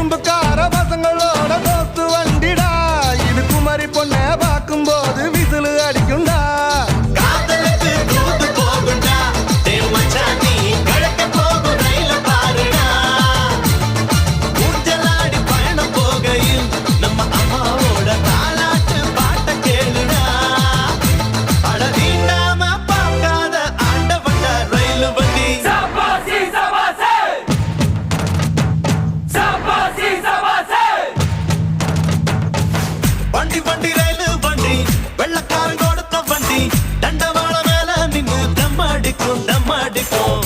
குறும்புக்கார பசங்களோட தோத்து வண்டிடா இது குமரி பொண்ண பார்க்கும் போது விசிலு அடிக்கும்டா காதலுக்கு தூது போகுண்டா மச்சானி கழக்க போகும் ரயில பாருடா ஊஞ்சலாடி பயணம் போகையில் நம்ம அம்மாவோட தாலாட்டு பாட்ட கேளுடா அட நீண்டாம பார்க்காத ஆண்டவண்ட ரயில் வண்டி சபாசி சபாசி சபாசி சபாசி வண்டி வண்டி ரயில் வண்டி வெள்ளக்காரன் கொடுத்த வண்டி தண்டவாள மேல நின்னு தம்மாடிக்கும் தம்மாடிக்கும்